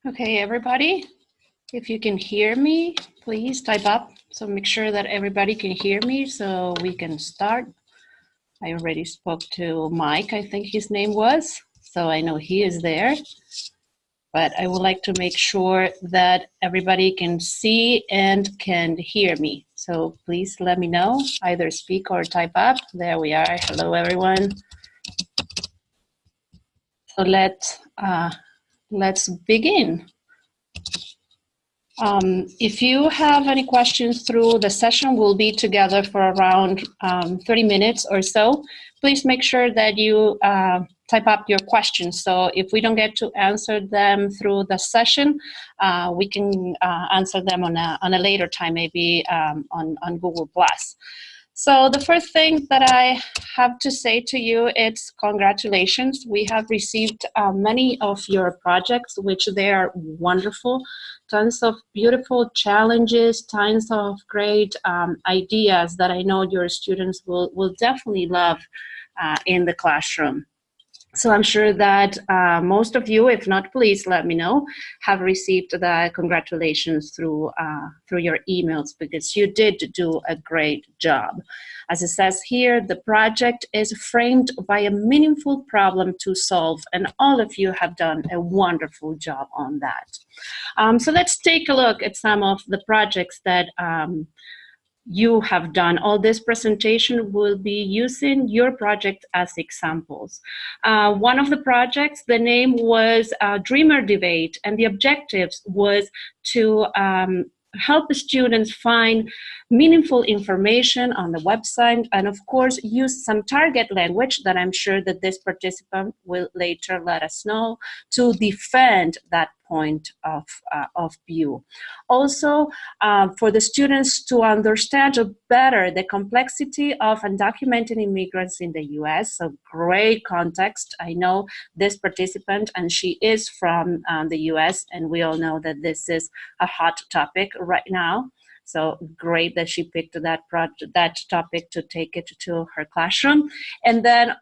Okay, everybody, if you can hear me, please type up. So make sure that everybody can hear me so we can start. I already spoke to Mike, I think his name was, so I know he is there. But I would like to make sure that everybody can see and can hear me. So please let me know, either speak or type up. There we are. Hello, everyone. So let's begin. If you have any questions through the session, we'll be together for around 30 minutes or so. Please make sure that you type up your questions. So if we don't get to answer them through the session, we can answer them on a later time, maybe on Google+. So the first thing that I have to say to you is congratulations. We have received many of your projects, which they are wonderful. Tons of beautiful challenges, tons of great ideas that I know your students will definitely love in the classroom. So I'm sure that most of you, if not, please let me know, have received the congratulations through your emails, because you did do a great job. As it says here, the project is framed by a meaningful problem to solve, and all of you have done a wonderful job on that. So let's take a look at some of the projects that you have done. All this presentation will be using your project as examples. One of the projects, the name was Dreamer Debate, and the objectives was to help the students find meaningful information on the website, and of course use some target language that I'm sure that this participant will later let us know to defend that point of view. Also, for the students to understand better the complexity of undocumented immigrants in the US, so great context. I know this participant, and she is from the US, and we all know that this is a hot topic right now. So great that she picked that topic to take it to her classroom. And then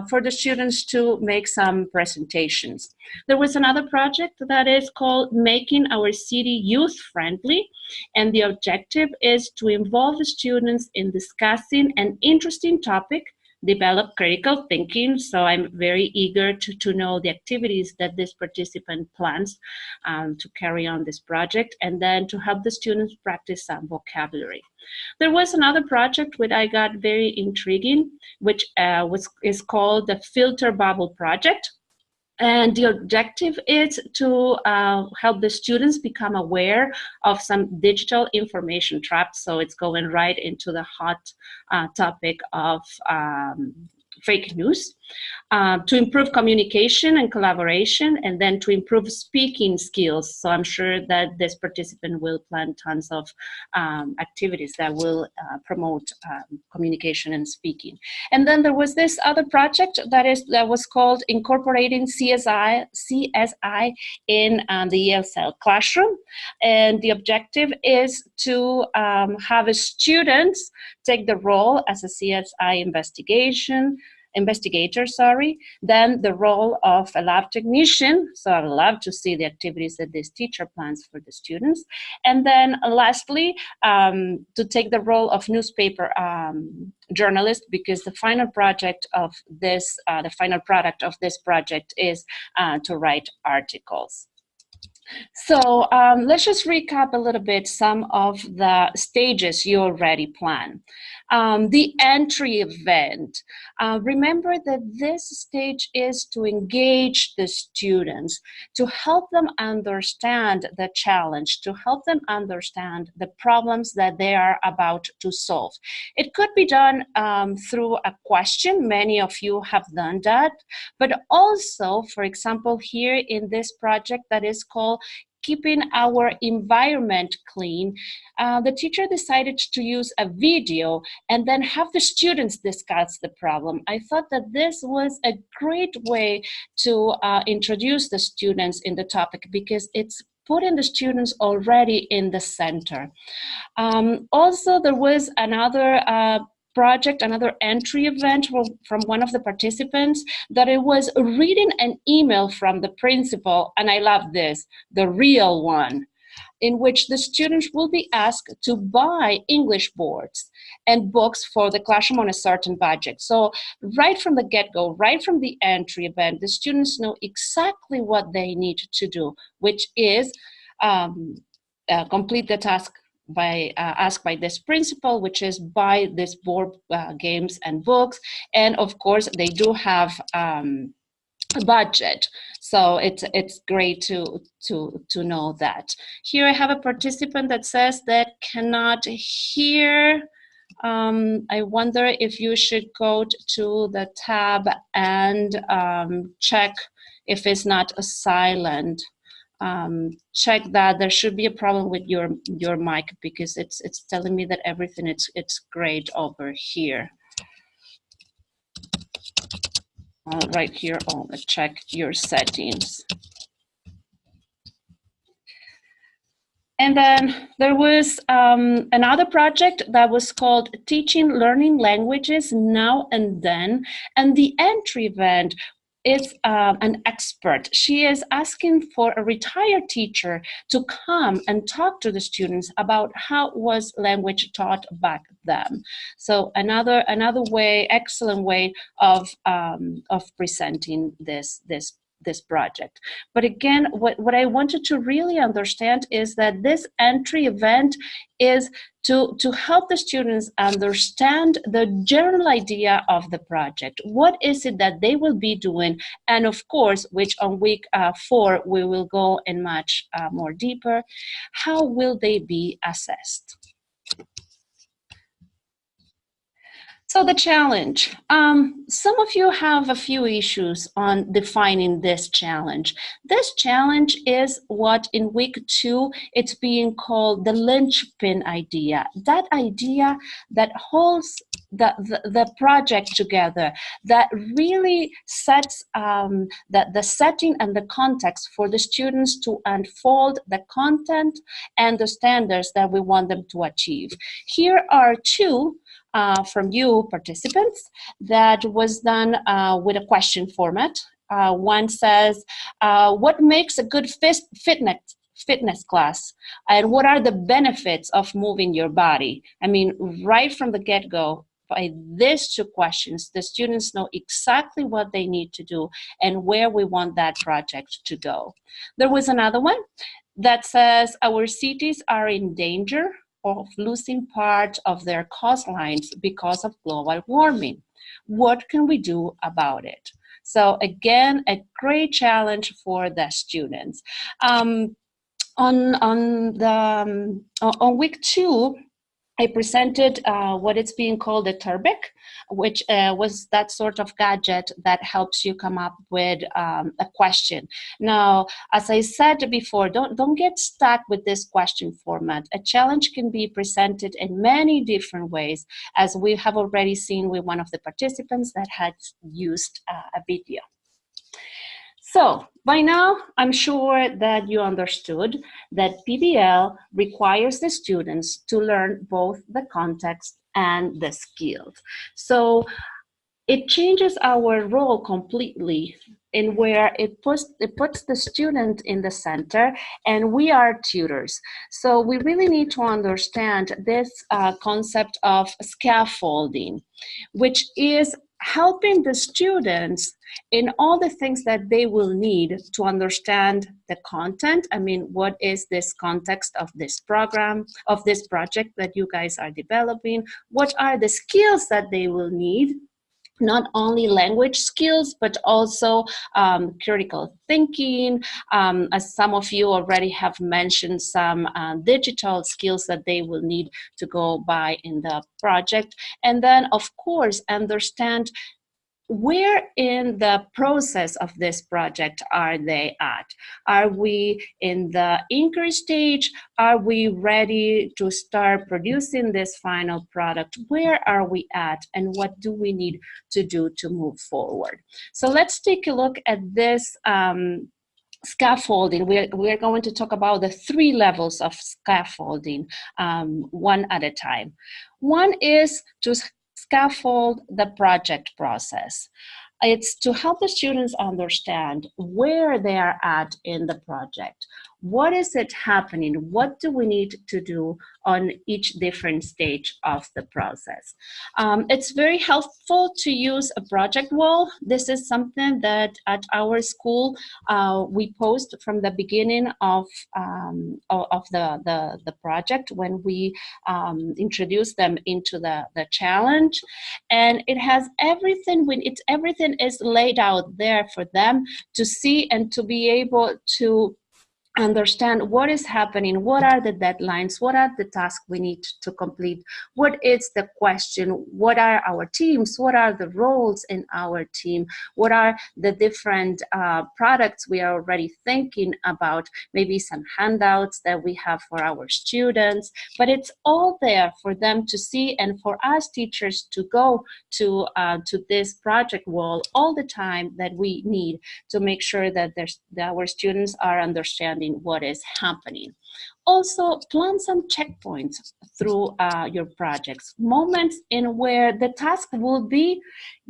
for the students to make some presentations. There was another project that is called Making Our City Youth Friendly, and the objective is to involve the students in discussing an interesting topic, develop critical thinking. So I'm very eager to know the activities that this participant plans to carry on this project, and then to help the students practice some vocabulary. There was another project which I got very intriguing, which is called the Filter Bubble Project. And the objective is to help the students become aware of some digital information traps. So it's going right into the hot topic of fake news, to improve communication and collaboration, and then to improve speaking skills. So I'm sure that this participant will plan tons of activities that will promote communication and speaking. And then there was this other project that was called Incorporating CSI in the ESL classroom. And the objective is to have students take the role as a CSI investigator, then the role of a lab technician. So I love to see the activities that this teacher plans for the students. And then lastly, to take the role of newspaper journalist, because the final project of this, the final product of this project is to write articles. So let's just recap a little bit some of the stages you already plan. The entry event. Remember that this stage is to engage the students, to help them understand the challenge, to help them understand the problems that they are about to solve. It could be done through a question. Many of you have done that, but also, for example, here in this project that is called Keeping Our Environment Clean, the teacher decided to use a video and then have the students discuss the problem. I thought that this was a great way to introduce the students in the topic, because it's putting the students already in the center. Also, there was another project, another entry event from one of the participants, that it was reading an email from the principal, and I love this, the real one, in which the students will be asked to buy English boards and books for the classroom on a certain budget. So right from the get-go, right from the entry event, the students know exactly what they need to do, which is complete the task by asked by this principal, which is buy this board games and books. And of course, they do have a budget, so it's great to know that. Here I have a participant that says that cannot hear. I wonder if you should go to the tab and check if it's not a silent. Check that. There should be a problem with your mic, because it's telling me that everything it's great over here. Right here, let's check your settings. And then there was another project that was called Teaching Learning Languages Now and Then. And the entry event is an expert. She is asking for a retired teacher to come and talk to the students about how was language taught back then. So another way, excellent way of presenting this project. But again, what I wanted to really understand is that this entry event is to help the students understand the general idea of the project. What is it that they will be doing? And of course, which on week 4, we will go in much more deeper, how will they be assessed? So the challenge, some of you have a few issues on defining this challenge. This challenge is what in week 2, it's being called the linchpin idea. That idea that holds the project together, that really sets the setting and the context for the students to unfold the content and the standards that we want them to achieve. Here are 2 from you participants that was done with a question format. One says, what makes a good fitness class, and what are the benefits of moving your body? I mean, right from the get-go, by these 2 questions, the students know exactly what they need to do and where we want that project to go. There was another one that says, our cities are in danger of losing part of their coastlines because of global warming. What can we do about it? So again, a great challenge for the students. On week 2, I presented what is being called a Turbic, which was that sort of gadget that helps you come up with a question. Now, as I said before, don't get stuck with this question format. A challenge can be presented in many different ways, as we have already seen with one of the participants that had used a video. So by now, I'm sure that you understood that PBL requires the students to learn both the context and the skills. So it changes our role completely in where it puts the student in the center, and we are tutors. So we really need to understand this concept of scaffolding, which is helping the students in all the things that they will need to understand the content. I mean, what is this context of this program, of this project that you guys are developing? What are the skills that they will need? Not only language skills, but also critical thinking. As some of you already have mentioned, some digital skills that they will need to go by in the project. And then, of course, understand where in the process of this project are they at? Are we in the inquiry stage? Are we ready to start producing this final product? Where are we at, and what do we need to do to move forward? So let's take a look at this scaffolding. We're going to talk about the 3 levels of scaffolding, one at a time. One is to scaffold the project process. It's to help the students understand where they are at in the project. What is it happening? What do we need to do on each different stage of the process? It's very helpful to use a project wall. This is something that at our school we post from the beginning of the project when we introduce them into the challenge, and it has everything. Everything is laid out there for them to see and to be able to understand what is happening, what are the deadlines, what are the tasks we need to complete, what is the question, what are our teams, what are the roles in our team, what are the different products we are already thinking about, maybe some handouts that we have for our students, but it's all there for them to see and for us teachers to go to this project wall all the time that we need to make sure that our students are understanding what is happening. Also, plan some checkpoints through your projects, moments in where the task will be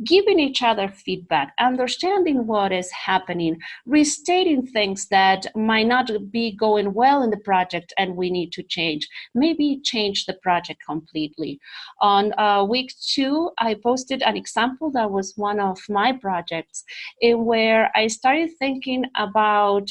giving each other feedback, understanding what is happening, restating things that might not be going well in the project and we need to change, maybe change the project completely. On week 2, I posted an example that was one of my projects in where I started thinking about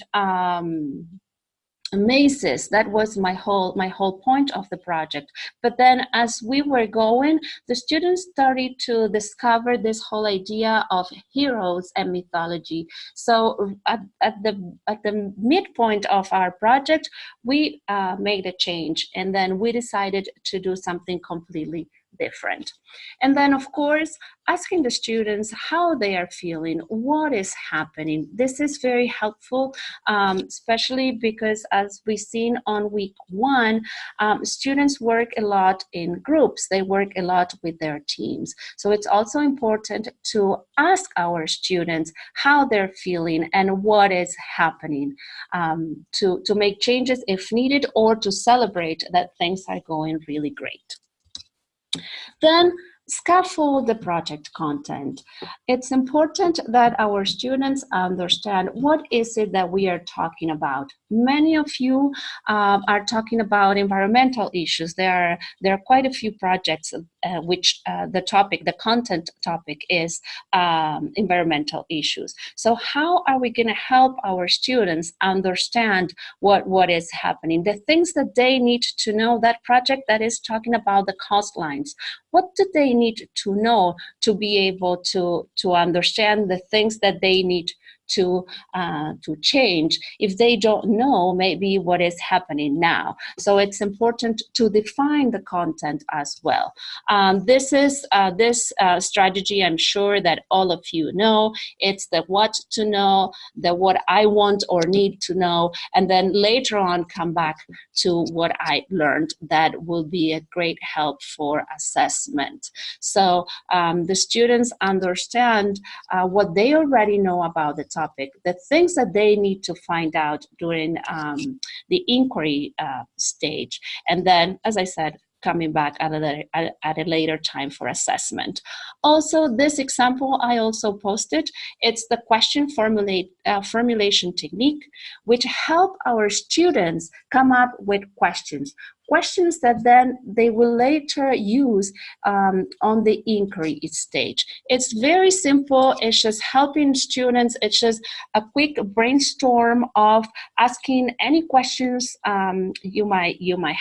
mazes. That was my whole point of the project. But then as we were going, the students started to discover this whole idea of heroes and mythology. So at the midpoint of our project, we made a change, and then we decided to do something completely different. And then, of course, asking the students how they are feeling, what is happening. This is very helpful, especially because as we've seen on week 1, students work a lot in groups. They work a lot with their teams. So it's also important to ask our students how they're feeling and what is happening, to make changes if needed, or to celebrate that things are going really great. Then scaffold the project content. It's important that our students understand what is it that we are talking about. Many of you are talking about environmental issues. There are quite a few projects which the content topic is environmental issues. So how are we going to help our students understand what is happening? The things that they need to know, that project that is talking about the coastlines, what do they need to know to be able to understand the things that they need to change if they don't know maybe what is happening now? So it's important to define the content as well. This strategy, I'm sure that all of you know. It's the what to know, the what I want or need to know, and then later on come back to what I learned. That will be a great help for assessment. So the students understand what they already know about the topic, the things that they need to find out during the inquiry stage, and then, as I said, coming back at a later time for assessment. Also, this example I also posted, it's the question formulation technique, which help our students come up with questions that then they will later use on the inquiry stage. It's very simple. It's just helping students. It's just a quick brainstorm of asking any questions you might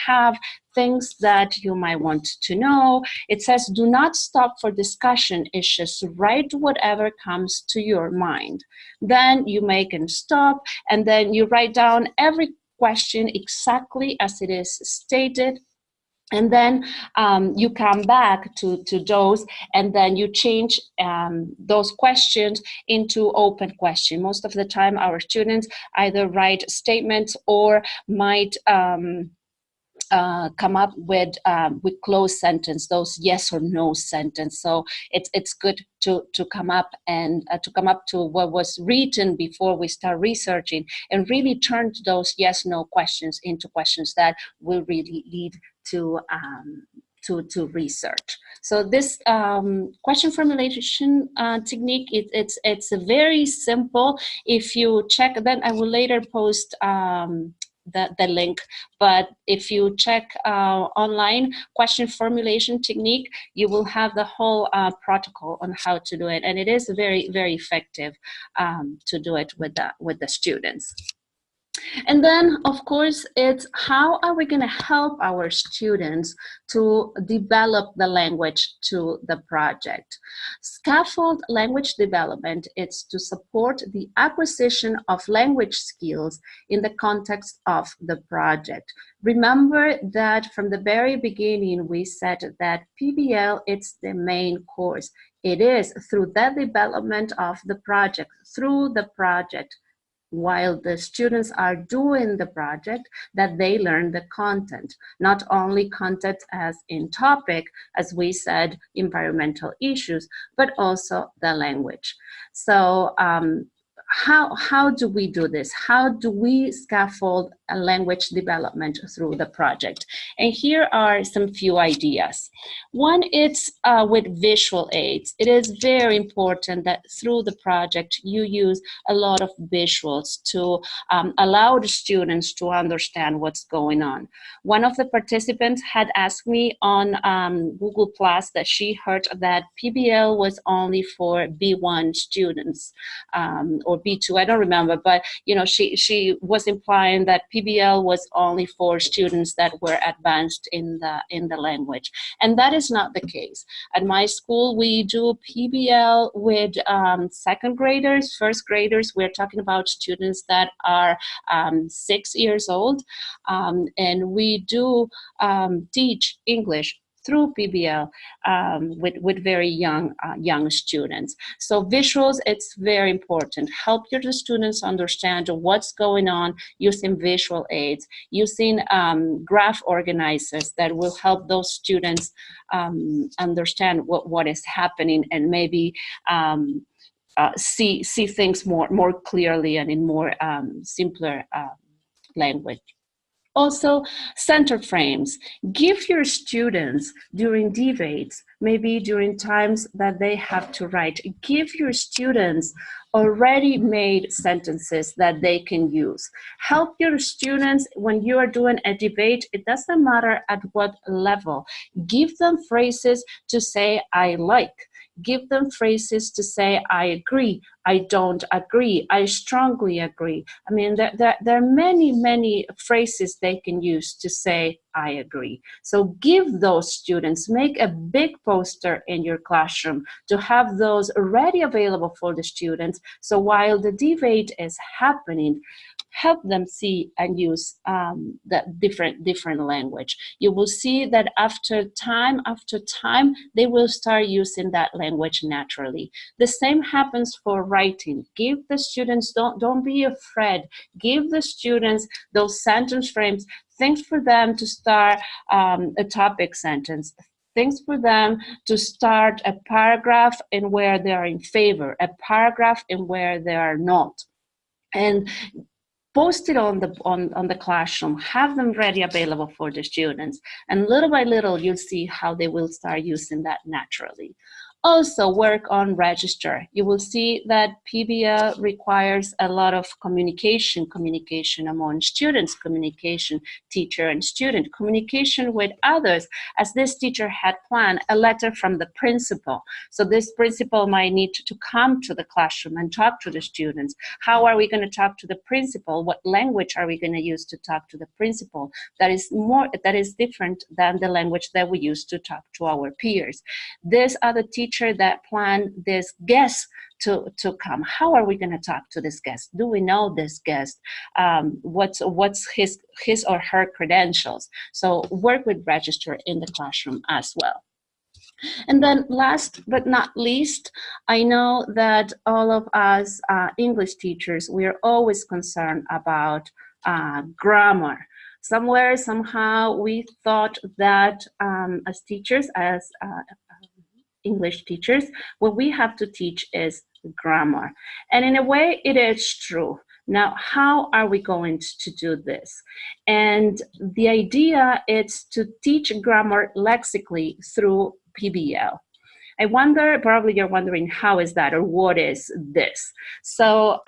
have, things that you might want to know. It says, do not stop for discussion. It's just write whatever comes to your mind. Then you make and stop, and then you write down every question exactly as it is stated. And then you come back to those, and then you change those questions into open question. Most of the time, our students either write statements or might come up with closed sentence, those yes or no sentence. So it's good to come up and to what was written before we start researching, and really turn those yes/no questions into questions that will really lead to to research. So this question formulation technique, it's very simple. If you check, then I will later post the link, but if you check online question formulation technique, you will have the whole protocol on how to do it, and it is very, very effective to do it with the students. And then, of course, it's how are we going to help our students to develop the language to the project. Scaffold language development is to support the acquisition of language skills in the context of the project. Remember that from the very beginning, we said that PBL, it's the main course. It is through the development of the project, through the project, while the students are doing the project, that they learn the content, not only content as in topic, as we said, environmental issues, but also the language. So how do we do this? How do we scaffold a language development through the project? And here are some few ideas. One, it's with visual aids. It is very important that through the project you use a lot of visuals to allow the students to understand what's going on. One of the participants had asked me on Google Plus that she heard that PBL was only for B1 students or B2, I don't remember, but you know, she was implying that PBL was only for students that were advanced in the language, and that is not the case. At my school, we do PBL with second graders, first graders. We're talking about students that are 6 years old, and we do teach English through PBL with very young students. So visuals, it's very important. Help your students understand what's going on using visual aids, using graph organizers that will help those students understand what is happening, and maybe see things more clearly and in more simpler language. Also, center frames. Give your students during debates, maybe during times that they have to write, give your students already made sentences that they can use. Help your students when you are doing a debate, it doesn't matter at what level. Give them phrases to say, I like. Give them phrases to say, I agree, I don't agree, I strongly agree. I mean, there are many phrases they can use to say, I agree. So give those students, make a big poster in your classroom to have those already available for the students. So while the debate is happening, help them see and use the different language. You will see that after time, they will start using that language naturally. The same happens for writing. Give the students, don't be afraid. Give the students those sentence frames, things for them to start a topic sentence, things for them to start a paragraph in where they are in favor, a paragraph in where they are not. And post it on the classroom, have them ready available for the students, and little by little you'll see how they will start using that naturally. Also work on register. You will see that PBL requires a lot of communication among students, communication teacher and student, communication with others, as this teacher had planned a letter from the principal. So this principal might need to come to the classroom and talk to the students. How are we going to talk to the principal? What language are we going to use to talk to the principal? That is different than the language that we use to talk to our peers. This other teacher that planned this guest to come. How are we going to talk to this guest? Do we know this guest? What's his or her credentials? So work with register in the classroom as well. And then last but not least, I know that all of us English teachers, we are always concerned about grammar. Somewhere, somehow, we thought that as teachers, as English teachers, what we have to teach is grammar. And in a way, it is true. Now, how are we going to do this? And the idea is to teach grammar lexically through PBL. I wonder, probably you're wondering, how is that or what is this? So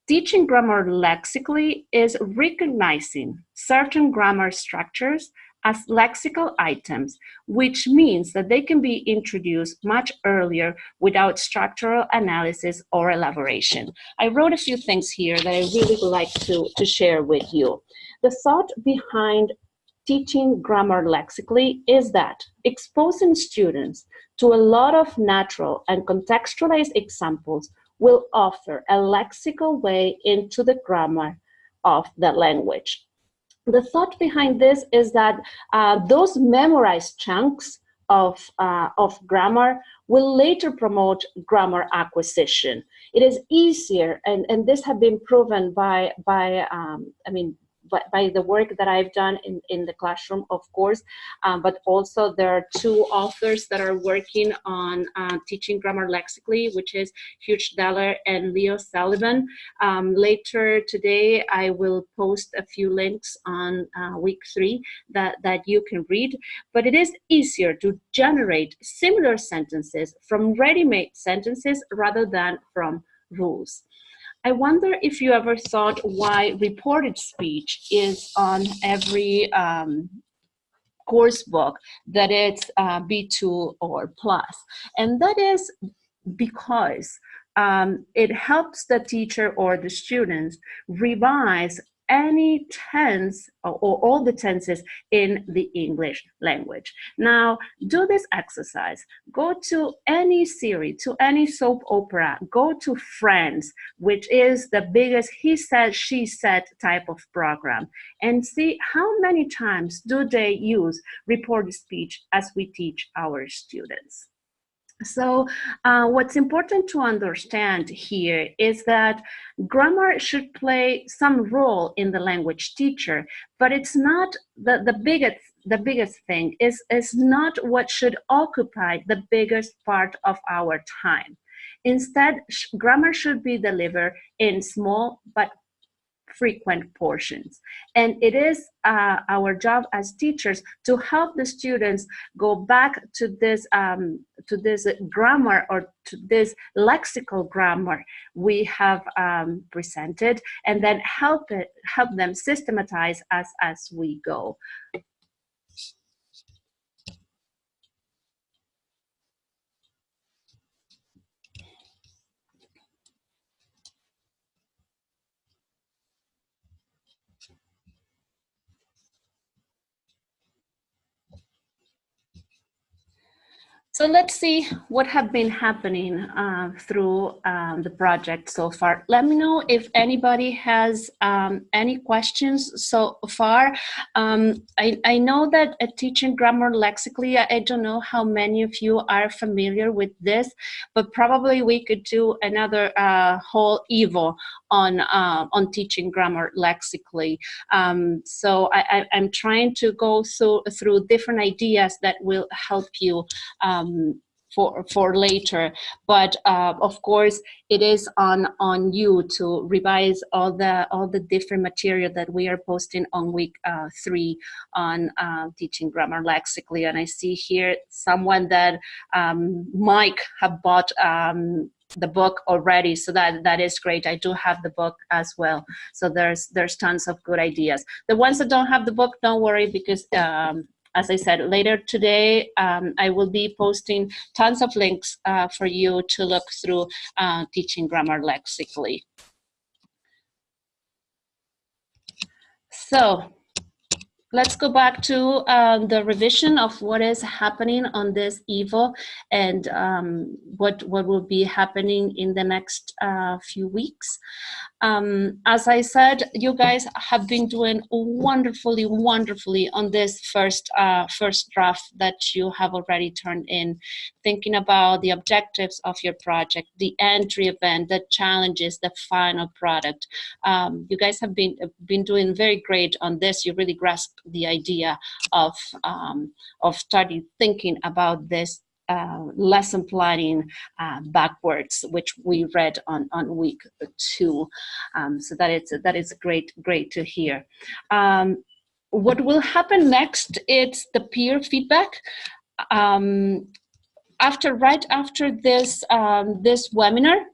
teaching grammar lexically is recognizing certain grammar structures as lexical items, which means that they can be introduced much earlier without structural analysis or elaboration. I wrote a few things here that I really would like to share with you. The thought behind teaching grammar lexically is that exposing students to a lot of natural and contextualized examples will offer a lexical way into the grammar of the language. The thought behind this is that those memorized chunks of grammar will later promote grammar acquisition. It is easier, and this has been proven by the work that I've done in the classroom, of course, but also there are two authors that are working on teaching grammar lexically, which is Hugh Deller and Leo Sullivan. Later today, I will post a few links on week 3 that you can read, but it is easier to generate similar sentences from ready-made sentences rather than from rules. I wonder if you ever thought why reported speech is on every course book that it's B2 or plus. And that is because it helps the teacher or the students revise any tense or all the tenses in the English language. Now, do this exercise. Go to any series, to any soap opera, go to Friends, which is the biggest he said, she said type of program, and see how many times do they use reported speech as we teach our students. So what's important to understand here is that grammar should play some role in the language teacher, but it's not the biggest thing is not what should occupy the biggest part of our time. Instead, grammar should be delivered in small but frequent portions. And it is our job as teachers to help the students go back to this grammar or to this lexical grammar we have presented, and then help them systematize as we go. So let's see what have been happening through the project so far. Let me know if anybody has any questions so far. I know that teaching grammar lexically, I don't know how many of you are familiar with this, but probably we could do another whole EVO on teaching grammar lexically. So I'm trying to go through different ideas that will help you for later, but of course it is on you to revise all the different material that we are posting on week 3 on teaching grammar lexically. And I see here someone that Mike have bought the book already, so that is great. I do have the book as well, so there's tons of good ideas. The ones that don't have the book, don't worry, because as I said, later today, I will be posting tons of links for you to look through teaching grammar lexically. So let's go back to the revision of what is happening on this EVO and what will be happening in the next few weeks. As I said, you guys have been doing wonderfully on this first draft that you have already turned in, thinking about the objectives of your project, the entry event, the challenges, the final product. You guys have been doing very great on this. You really grasp the idea of starting thinking about this lesson planning backwards, which we read on week 2. So that is great to hear. What will happen next? It's the peer feedback. Right after this this webinar,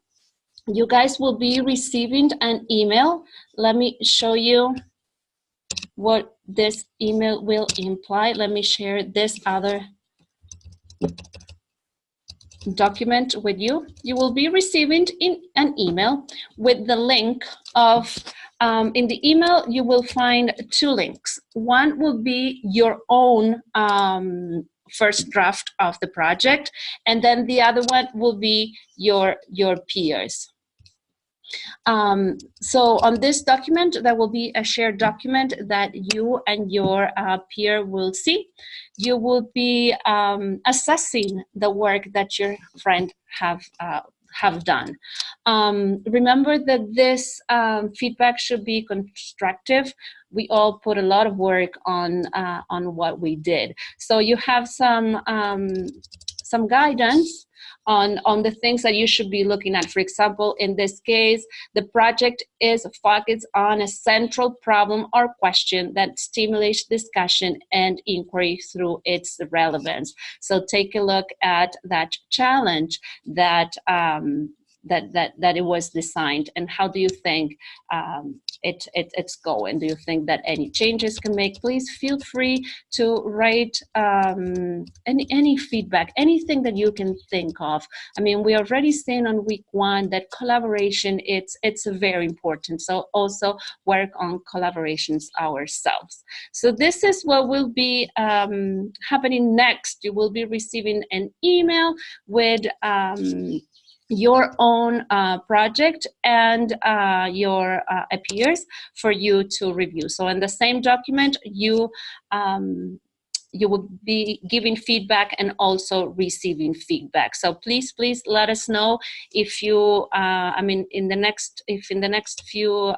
you guys will be receiving an email. Let me show you what this email will imply. Let me share this other document with you. You will be receiving an email with the link of, in the email you will find 2 links. One will be your own first draft of the project, and then the other one will be your peers. So on this document, there will be a shared document that you and your peer will see. You will be assessing the work that your friend have done. Remember that this feedback should be constructive. We all put a lot of work on what we did. So you have some guidance on the things that you should be looking at. For example, in this case, the project is focused on a central problem or question that stimulates discussion and inquiry through its relevance. So take a look at that challenge that that it was designed, and how do you think it's going? Do you think that any changes can make? Please feel free to write any feedback, anything that you can think of. I mean, we already seen on week 1 that collaboration, it's very important. So also work on collaborations ourselves. So this is what will be happening next. You will be receiving an email with your own project and your peers for you to review. So in the same document, you will be giving feedback and also receiving feedback. So please let us know if you, I mean, in the next few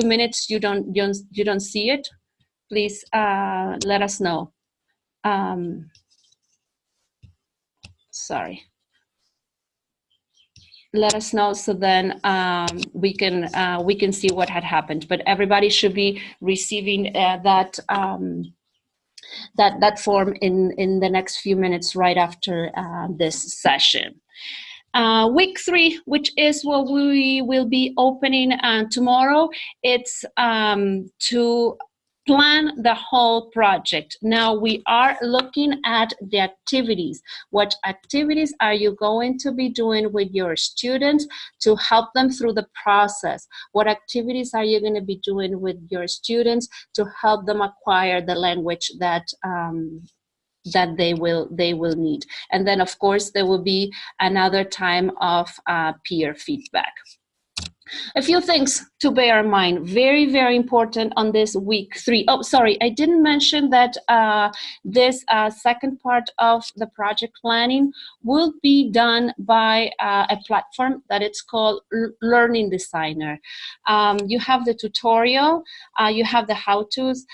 minutes you don't see it. Please let us know. Sorry. Let us know, so then we can see what had happened. But everybody should be receiving that form in the next few minutes right after this session. Week 3, which is what we will be opening tomorrow, it's to plan the whole project. Now we are looking at the activities. What activities are you going to be doing with your students to help them through the process? What activities are you going to be doing with your students to help them acquire the language that that they will need? And then of course there will be another time of peer feedback. A few things to bear in mind, very important on this week 3. Oh, sorry, I didn't mention that this second part of the project planning will be done by a platform that it's called Learning Designer. You have the tutorial, you have the how-tos,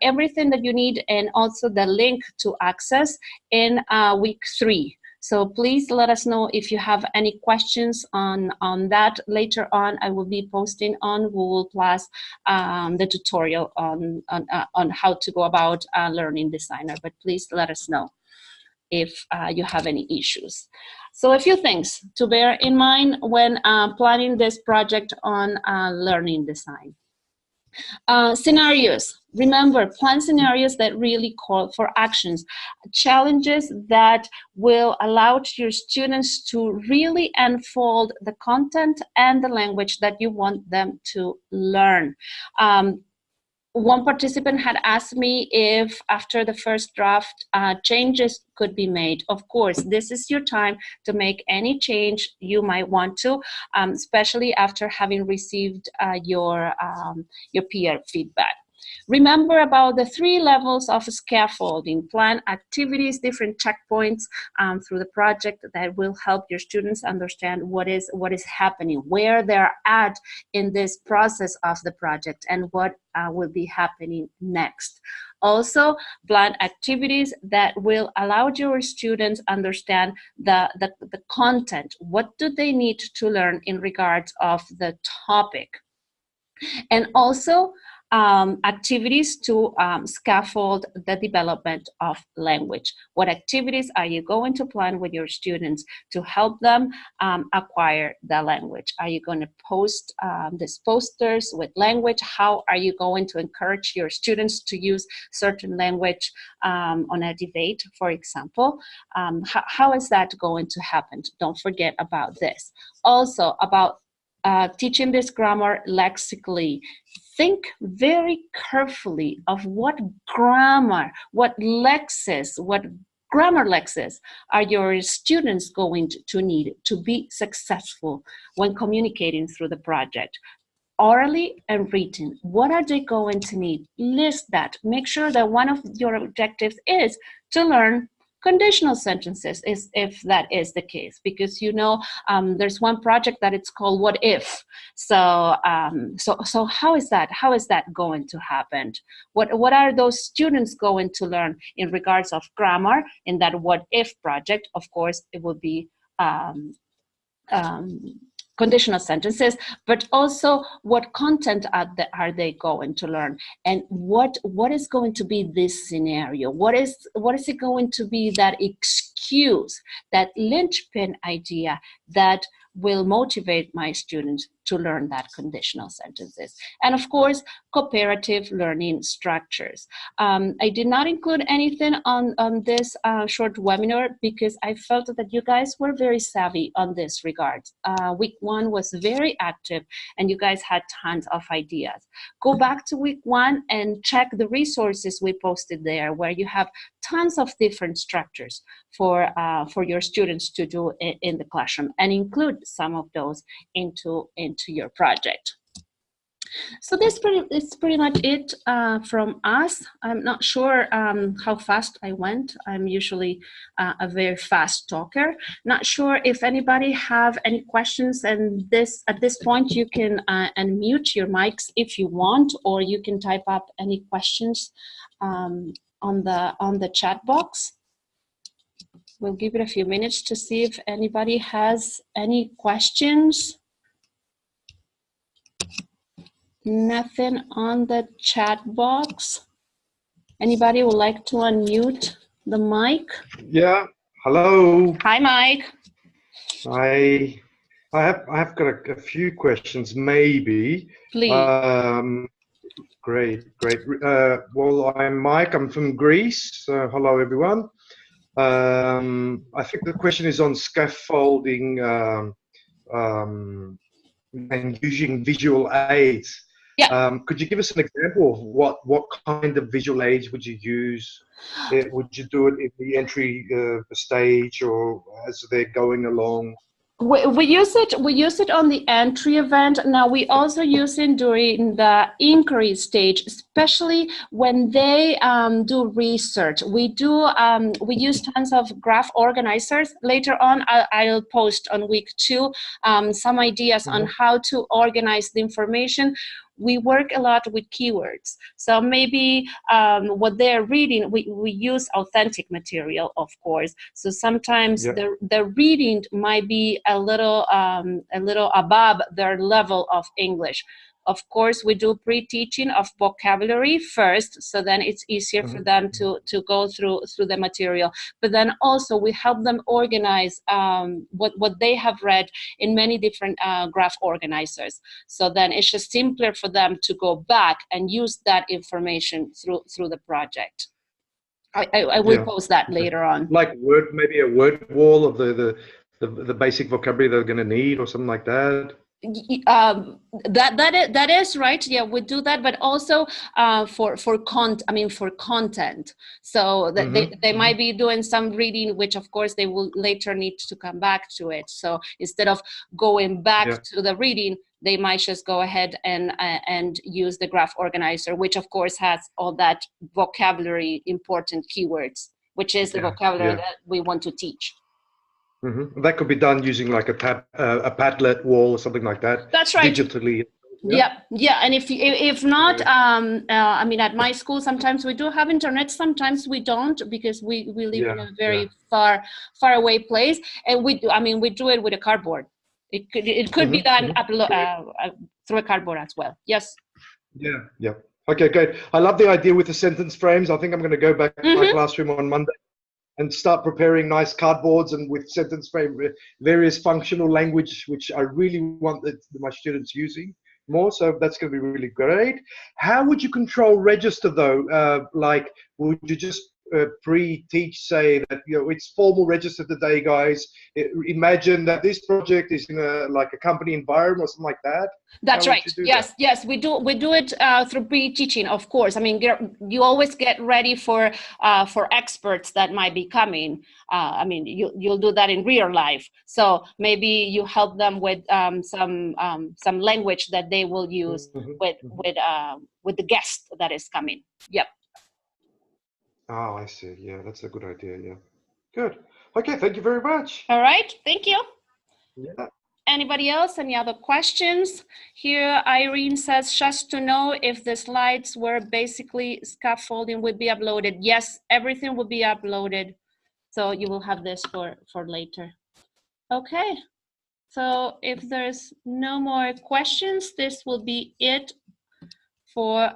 everything that you need, and also the link to access in week 3. So please let us know if you have any questions on that. Later on, I will be posting on Google Plus the tutorial on how to go about Learning Designer. But please let us know if you have any issues. So a few things to bear in mind when planning this project on Learning Design. Scenarios. Remember, plan scenarios that really call for actions, challenges that will allow your students to really unfold the content and the language that you want them to learn. One participant had asked me if after the first draft changes could be made. Of course, this is your time to make any change you might want to, especially after having received your peer feedback. Remember about the 3 levels of scaffolding. Plan activities, different checkpoints through the project that will help your students understand what is happening, where they're at in this process of the project, and what will be happening next. Also, plan activities that will allow your students understand the content. What do they need to learn in regards of the topic? And also activities to scaffold the development of language. What activities are you going to plan with your students to help them acquire the language? Are you going to post these posters with language? How are you going to encourage your students to use certain language on a debate, for example? How is that going to happen? Don't forget about this. Also about teaching this grammar lexically. Think very carefully of what grammar, what lexis, what grammar lexis are your students going to need to be successful when communicating through the project. Orally and written, what are they going to need? List that. Make sure that one of your objectives is to learn conditional sentences, if that is the case, because there's one project that it's called What If. So how is that going to happen? What are those students going to learn in regards of grammar in that What If project? Of course, it will be conditional sentences, but also what content are they going to learn, and what is going to be this scenario? What is it going to be, that excuse, that linchpin idea that will motivate my students to learn that conditional sentences? And of course, cooperative learning structures. I did not include anything on this short webinar because I felt that you guys were very savvy on this regard. Week 1 was very active and you guys had tons of ideas. Go back to week 1 and check the resources we posted there, where you have tons of different structures for your students to do in the classroom, and include some of those into your project. So this is pretty much it from us. I'm not sure how fast I went. I'm usually a very fast talker. Not sure if anybody have any questions, and at this point you can unmute your mics if you want, or you can type up any questions on the chat box. We'll give it a few minutes to see if anybody has any questions. Nothing on the chat box. Anybody would like to unmute the mic? Yeah. Hello. Hi, Mike. I have got a few questions, maybe. Please. Great. Well, I'm Mike. I'm from Greece. Hello, everyone. I think the question is on scaffolding and using visual aids. Yeah. Could you give us an example of what kind of visual aids would you use? Would you do it in the entry stage, or as they're going along? We use it on the entry event. Now we also use it during the inquiry stage, especially when they do research. We use tons of graph organizers. Later on, I'll post on week 2 some ideas on how to organize the information. We work a lot with keywords. So maybe what they're reading, we use authentic material, of course. So sometimes the reading might be a little above their level of English. Of course, we do pre-teaching of vocabulary first, so then it's easier for them to go through the material. But then also we help them organize what they have read in many different graph organizers. So then it's just simpler for them to go back and use that information through the project. I will post that later on. Like maybe a word wall of the basic vocabulary they're going to need, or something like that. That is right. Yeah, we do that, but also for content. So that they might be doing some reading, which of course they will later need to come back to it. So instead of going back to the reading, they might just go ahead and use the graph organizer, which of course has all that vocabulary, important keywords, which is the vocabulary that we want to teach. That could be done using like a Padlet wall or something like that. That's right. Digitally. Yeah. And if not, I mean, at my school, sometimes we do have internet, sometimes we don't, because we live in a very far away place, and we do it with a cardboard. It could be done through a cardboard as well. Yes. Yeah. Okay, good. I love the idea with the sentence frames. I think I'm going to go back to my classroom on Monday and start preparing nice cardboards and with sentence frame, various functional language, which I really want my students using more. So that's going to be really great. How would you control register though? Like, would you just pre-teach, say that, you know, it's formal register today, guys. Imagine that this project is in a company environment or something like that. That's right. Yes, we do it through pre-teaching, of course. I mean, you always get ready for experts that might be coming. I mean, you'll do that in real life. So maybe you help them with some language that they will use with the guest that is coming. Yep. Oh, I see. Yeah, that's a good idea. Yeah. Good. Okay, thank you very much. All right, thank you. Yeah. Anybody else? Any other questions? Here, Irene says, just to know if the slides were basically scaffolding would be uploaded. Yes, everything will be uploaded. So you will have this for later. Okay. So if there's no more questions, this will be it for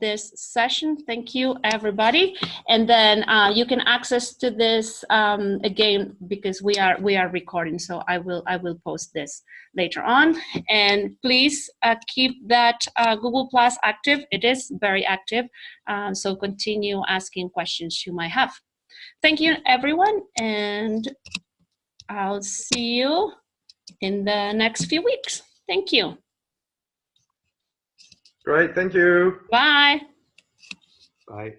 this session. Thank you, everybody. And then you can access to this again, because we are recording. So I will post this later on. And please keep that Google Plus active. It is very active. So continue asking questions you might have. Thank you, everyone. And I'll see you in the next few weeks. Thank you. Great, thank you. Bye. Bye.